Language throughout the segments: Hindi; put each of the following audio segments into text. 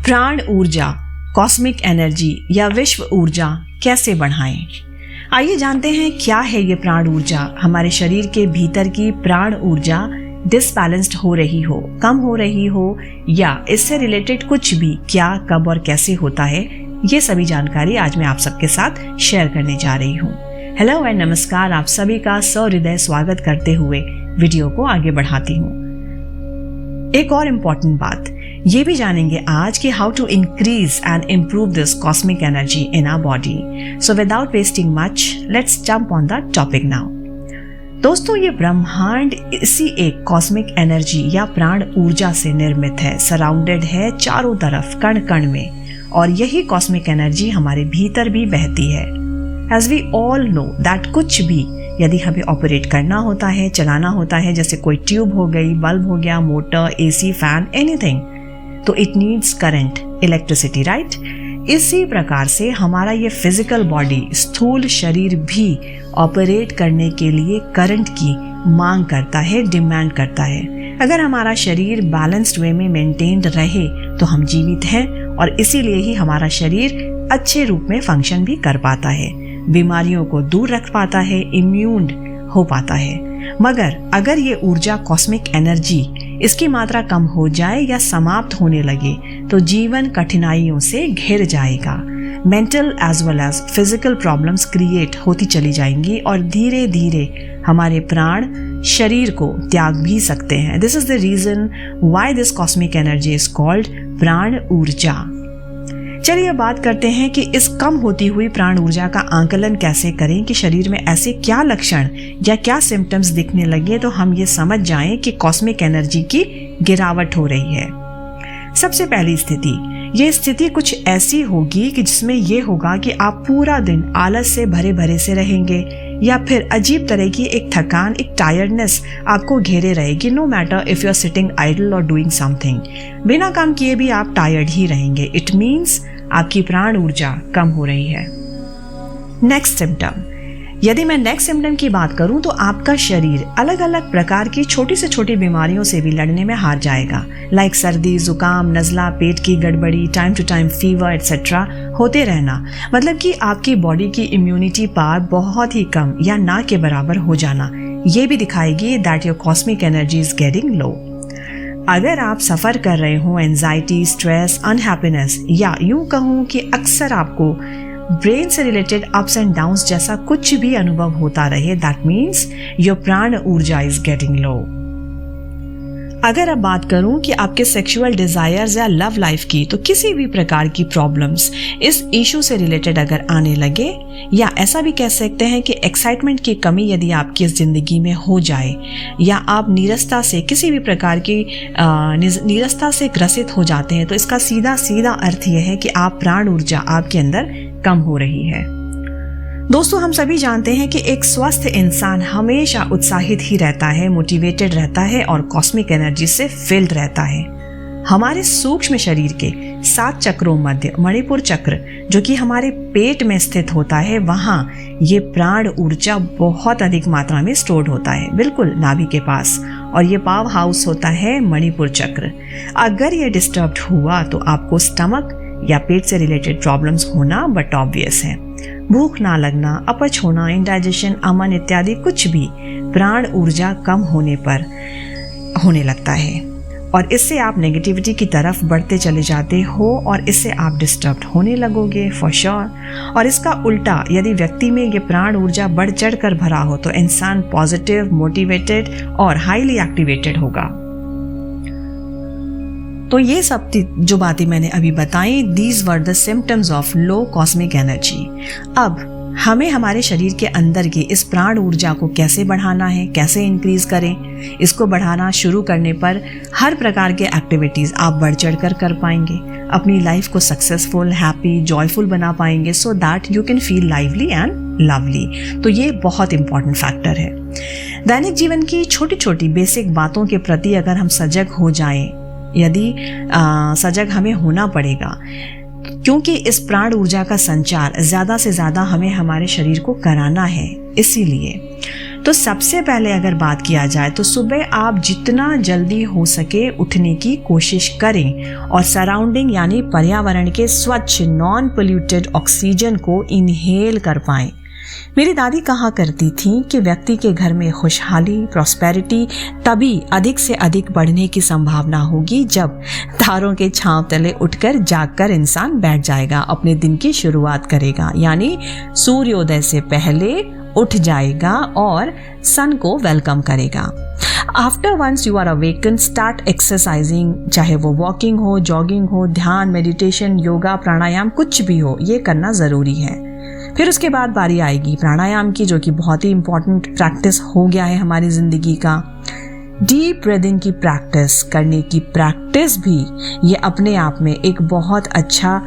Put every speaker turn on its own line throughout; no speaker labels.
प्राण ऊर्जा, कॉस्मिक एनर्जी या विश्व ऊर्जा कैसे बढ़ाएं? आइए जानते हैं क्या है ये प्राण ऊर्जा। हमारे शरीर के भीतर की प्राण ऊर्जा डिसबैलेंस्ड हो रही हो, कम हो रही हो या इससे रिलेटेड कुछ भी, क्या, कब और कैसे होता है, ये सभी जानकारी आज मैं आप सबके साथ शेयर करने जा रही हूँ। हेलो एंड नमस्कार, आप सभी का सहृदय स्वागत करते हुए वीडियो को आगे बढ़ाती हूँ। एक और इम्पोर्टेंट बात ये भी जानेंगे आज कि how to increase and improve this cosmic energy in our body. So without wasting much, let's jump on the topic now. दोस्तों, ये ब्रह्मांड इसी एक कॉस्मिक एनर्जी या प्राण ऊर्जा से निर्मित है, सराउंडेड है चारों तरफ कण कण में, और यही कॉस्मिक एनर्जी हमारे भीतर भी बहती है। As we all know that कुछ भी यदि हमें ऑपरेट करना होता है, चलाना होता है, जैसे कोई ट्यूब हो गई, बल्ब हो गया, मोटर, एसी, फैन, एनीथिंग, तो it needs current, electricity, right. इसी प्रकार से हमारा ये फिजिकल बॉडी, स्थूल शरीर भी ऑपरेट करने के लिए करंट की मांग करता है, डिमांड करता है। अगर हमारा शरीर बैलेंस्ड वे में मेंटेन्ड रहे तो हम जीवित हैं, और इसीलिए ही हमारा शरीर अच्छे रूप में फंक्शन भी कर पाता है, बीमारियों को दूर रख पाता है, इम्यून हो पाता है। मगर अगर ये ऊर्जा, कॉस्मिक एनर्जी, इसकी मात्रा कम हो जाए या समाप्त होने लगे तो जीवन कठिनाइयों से घिर जाएगा। Mental as well as physical problems create होती चली जाएंगी और धीरे धीरे हमारे प्राण शरीर को त्याग भी सकते हैं। This is the reason why this cosmic energy is called प्राण ऊर्जा। चलिए अब बात करते हैं कि इस कम होती हुई प्राण ऊर्जा का आंकलन कैसे करें कि शरीर में ऐसे क्या लक्षण या क्या सिम्टम्स दिखने लगे तो हम ये समझ जाएं कि कॉस्मिक एनर्जी की गिरावट हो रही है। सबसे पहली स्थिति, ये स्थिति कुछ ऐसी होगी कि जिसमें ये होगा कि आप पूरा दिन आलस से भरे भरे से रहेंगे, या फिर अजीब तरह की एक थकान, एक टायर्डनेस आपको घेरे रहेगी। No matter if you are sitting idle और डूइंग समथिंग, बिना काम किए भी आप टायर्ड ही रहेंगे। इट मीन्स आपकी प्राण ऊर्जा कम हो रही है। नेक्स्ट सिम्टम, यदि मैं नेक्स्ट सिम्टम की बात करूं तो आपका शरीर अलग अलग प्रकार की छोटी से छोटी बीमारियों से भी लड़ने में हार जाएगा, लाइक सर्दी, जुकाम, नज़ला, पेट की गड़बड़ी, time to time fever etcetera होते रहना। मतलब कि आपकी बॉडी की इम्यूनिटी पावर बहुत ही कम या ना के बराबर हो जाना, ये भी दिखाएगी that your cosmic energy is getting low. अगर आप सफ़र कर रहे हो एंजाइटी, स्ट्रेस, अनहैप्पीनेस, या यूं कहूँ कि अक्सर आपको ब्रेन से रिलेटेड अप्स एंड डाउन्स जैसा कुछ भी अनुभव होता रहे, दैट मीन्स योर प्राण ऊर्जा इज गेटिंग लो। अगर अब बात करूं कि आपके सेक्सुअल डिजायर्स या लव लाइफ की, तो किसी भी प्रकार की प्रॉब्लम्स इस इशू से रिलेटेड अगर आने लगे, या ऐसा भी कह सकते हैं कि एक्साइटमेंट की कमी यदि आपकी जिंदगी में हो जाए, या आप नीरसता से, किसी भी प्रकार की नीरसता से ग्रसित हो जाते हैं, तो इसका सीधा सीधा अर्थ यह है कि आप प्राण ऊर्जा आपके अंदर कम हो रही है। दोस्तों, हम सभी जानते हैं कि एक स्वस्थ इंसान हमेशा उत्साहित ही रहता है, मोटिवेटेड रहता है और कॉस्मिक एनर्जी से फिल्ड रहता है। हमारे सूक्ष्म शरीर के 7 चक्रों मध्य मणिपुर चक्र, जो कि हमारे पेट में स्थित होता है, वहाँ ये प्राण ऊर्जा बहुत अधिक मात्रा में स्टोर्ड होता है, बिल्कुल नाभि के पास, और ये पावर हाउस होता है मणिपुर चक्र। अगर ये डिस्टर्ब्ड हुआ तो आपको स्टमक या पेट से रिलेटेड प्रॉब्लम्स होना बट ऑब्वियस है। भूख ना लगना, अपच होना, इंडाइजेशन, अमन इत्यादि कुछ भी प्राण ऊर्जा कम होने पर होने लगता है, और इससे आप नेगेटिविटी की तरफ बढ़ते चले जाते हो और इससे आप डिस्टर्ब्ड होने लगोगे फॉर श्योर। और इसका उल्टा, यदि व्यक्ति में ये प्राण ऊर्जा बढ़ चढ़ कर भरा हो तो इंसान पॉजिटिव, मोटिवेटेड और हाईली एक्टिवेटेड होगा। तो ये सब जो बातें मैंने अभी बताई, these were the symptoms of low cosmic energy. अब हमें हमारे शरीर के अंदर की इस प्राण ऊर्जा को कैसे बढ़ाना है, कैसे इंक्रीज करें। इसको बढ़ाना शुरू करने पर हर प्रकार के एक्टिविटीज़ आप बढ़ चढ़ कर पाएंगे, अपनी लाइफ को सक्सेसफुल, हैप्पी, जॉयफुल बना पाएंगे, so that you can feel lively and lovely. तो ये बहुत इंपॉर्टेंट फैक्टर है। दैनिक जीवन की छोटी छोटी बेसिक बातों के प्रति अगर हम सजग हो जाएं, यदि सजग हमें होना पड़ेगा, क्योंकि इस प्राण ऊर्जा का संचार ज़्यादा से ज़्यादा हमें हमारे शरीर को कराना है। इसीलिए तो सबसे पहले अगर बात किया जाए तो सुबह आप जितना जल्दी हो सके उठने की कोशिश करें और सराउंडिंग यानी पर्यावरण के स्वच्छ नॉन पोल्यूटेड ऑक्सीजन को इनहेल कर पाएं। मेरी दादी कहा करती थी कि व्यक्ति के घर में खुशहाली प्रॉस्पेरिटी तभी अधिक से अधिक बढ़ने की संभावना होगी जब तारों के छांव तले उठकर जागकर इंसान बैठ जाएगा, अपने दिन की शुरुआत करेगा, यानी सूर्योदय से पहले उठ जाएगा और सन को वेलकम करेगा। After once you are awaken start exercising, चाहे वो वॉकिंग हो, जॉगिंग हो, ध्यान, मेडिटेशन, योगा, प्राणायाम, कुछ भी हो, ये करना ज़रूरी है। फिर उसके बाद बारी आएगी प्राणायाम की, जो कि बहुत ही इम्पॉर्टेंट प्रैक्टिस हो गया है हमारी ज़िंदगी का। डीप ब्रीदिंग की प्रैक्टिस करने की प्रैक्टिस भी ये अपने आप में एक बहुत अच्छा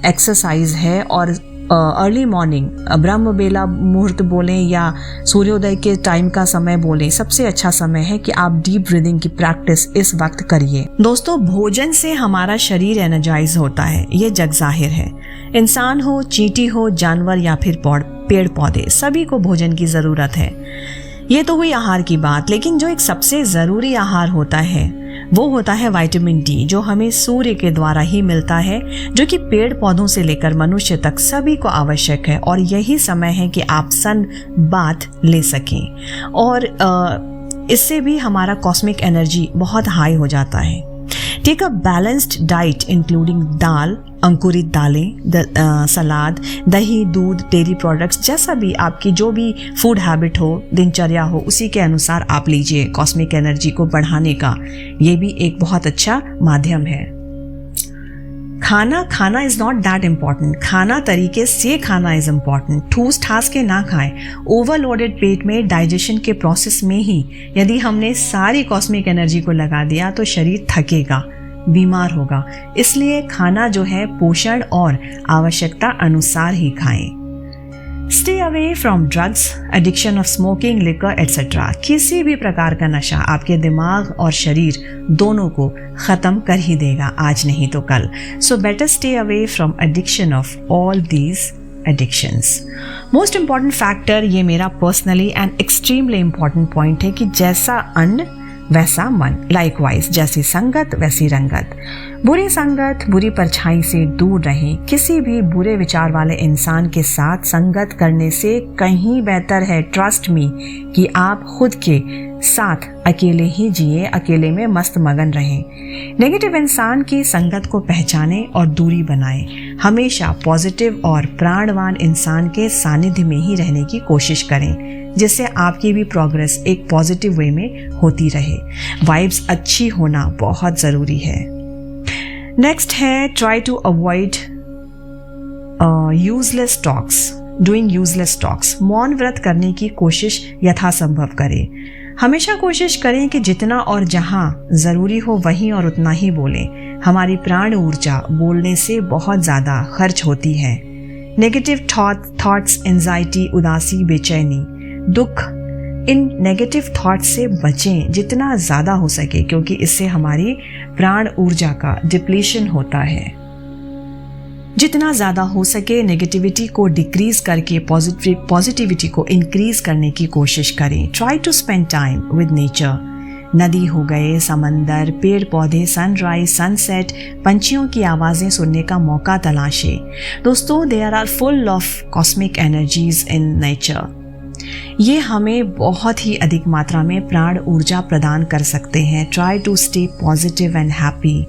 एक्सरसाइज है और अर्ली मॉर्निंग ब्रह्म बेला मुहूर्त बोलें या सूर्योदय के टाइम का समय बोलें, सबसे अच्छा समय है कि आप डीप ब्रीदिंग की प्रैक्टिस इस वक्त करिए। दोस्तों, भोजन से हमारा शरीर एनर्जाइज होता है, ये जग जाहिर है। इंसान हो, चींटी हो, जानवर या फिर पेड़ पौधे, सभी को भोजन की ज़रूरत है। ये तो हुई आहार की बात, लेकिन जो एक सबसे ज़रूरी आहार होता है वो होता है विटामिन डी, जो हमें सूर्य के द्वारा ही मिलता है, जो कि पेड़ पौधों से लेकर मनुष्य तक सभी को आवश्यक है। और यही समय है कि आप सन बाथ ले सकें और इससे भी हमारा कॉस्मिक एनर्जी बहुत हाई हो जाता है। Take a balanced diet including dal, अंकुरित दालें, सलाद, दही, दूध, डेयरी प्रोडक्ट्स, जैसा भी आपकी जो भी फूड हैबिट हो, दिनचर्या हो, उसी के अनुसार आप लीजिए कॉस्मिक एनर्जी को बढ़ाने का। ये भी एक बहुत अच्छा माध्यम है। खाना इज नॉट दैट इम्पॉर्टेंट, खाना तरीके से खाना इज इम्पॉर्टेंट। ठूस ठास के ना खाएं। ओवरलोडेड पेट में डाइजेशन के प्रोसेस में ही यदि हमने सारी कॉस्मिक एनर्जी को लगा दिया तो शरीर थकेगा, बीमार होगा। इसलिए खाना जो है पोषण और आवश्यकता अनुसार ही खाएं। Stay away from drugs, addiction of smoking, liquor etcetera. किसी भी प्रकार का नशा आपके दिमाग और शरीर दोनों को ख़त्म कर ही देगा, आज नहीं तो कल। So better stay away from addiction of all these addictions. Most important factor, ये मेरा personally and extremely important point है कि जैसा अन्न वैसा मन, लाइकवाइज जैसी संगत वैसी रंगत। बुरी संगत, बुरी परछाई से दूर रहें। किसी भी बुरे विचार वाले इंसान के साथ संगत करने से कहीं बेहतर है, ट्रस्ट मी, कि आप खुद के साथ अकेले ही जिए, अकेले में मस्त मगन रहें। नेगेटिव इंसान की संगत को पहचानें और दूरी बनाएं। हमेशा पॉजिटिव और प्राणवान इंसान के सानिध्य में ही रहने की कोशिश करें, जिससे आपकी भी प्रोग्रेस एक पॉजिटिव वे में होती रहे। वाइब्स अच्छी होना बहुत ज़रूरी है। नेक्स्ट है try to avoid useless talks, doing useless talks. मौन व्रत करने की कोशिश यथासंभव करें। हमेशा कोशिश करें कि जितना और जहाँ ज़रूरी हो वहीं और उतना ही बोलें। हमारी प्राण ऊर्जा बोलने से बहुत ज़्यादा खर्च होती है। नेगेटिव थॉट्स, एंजाइटी, उदासी, बेचैनी, दुख, इन नेगेटिव थॉट्स से बचें जितना ज़्यादा हो सके, क्योंकि इससे हमारी प्राण ऊर्जा का डिप्लीशन होता है। जितना ज़्यादा हो सके नेगेटिविटी को डिक्रीज करके पॉजिटिविटी को इंक्रीज करने की कोशिश करें। Try to spend time with nature. नदी हो गए, समंदर, पेड़ पौधे, सनराइज, सनसेट, पंछियों की आवाज़ें सुनने का मौका तलाशें। दोस्तों, there are full of cosmic energies in nature. ये हमें बहुत ही अधिक मात्रा में प्राण ऊर्जा प्रदान कर सकते हैं। Try to stay positive and happy.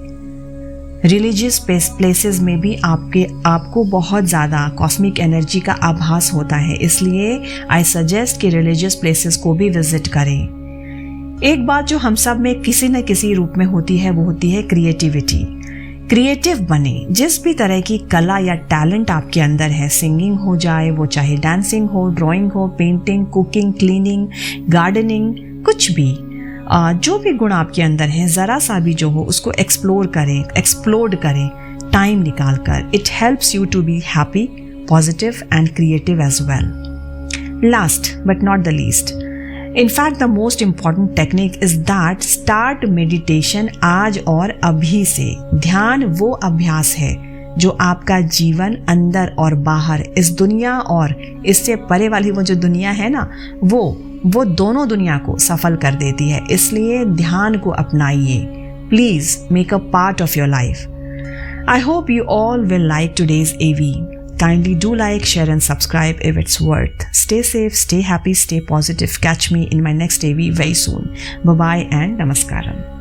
Religious places में भी आपको बहुत ज़्यादा कॉस्मिक एनर्जी का आभास होता है, इसलिए आई सजेस्ट कि रिलीजियस प्लेसेस को भी विजिट करें। एक बात जो हम सब में किसी न किसी रूप में होती है, वो होती है क्रिएटिविटी। क्रिएटिव बने। जिस भी तरह की कला या टैलेंट आपके अंदर है, सिंगिंग हो जाए, वो चाहे डांसिंग हो, ड्राइंग हो, पेंटिंग, कुकिंग, क्लीनिंग, गार्डनिंग, कुछ भी, जो भी गुण आपके अंदर है, ज़रा सा भी जो हो उसको एक्सप्लोर करें, एक्सप्लोड करें टाइम निकाल कर। It helps you to be happy, positive and creative as well. Last but not the least, In fact, the most important technique is that start meditation आज और अभी से। ध्यान वो अभ्यास है जो आपका जीवन अंदर और बाहर, इस दुनिया और इससे परे वाली वो जो दुनिया है ना, वो वो दोनों दुनिया को सफल कर देती है। इसलिए ध्यान को अपनाइए। Please make a part of your life. I hope you all will like today's AV. Kindly do like, share and subscribe if it's worth. Stay safe, stay happy, stay positive. Catch me in my next AV very soon. Bye bye and namaskaram.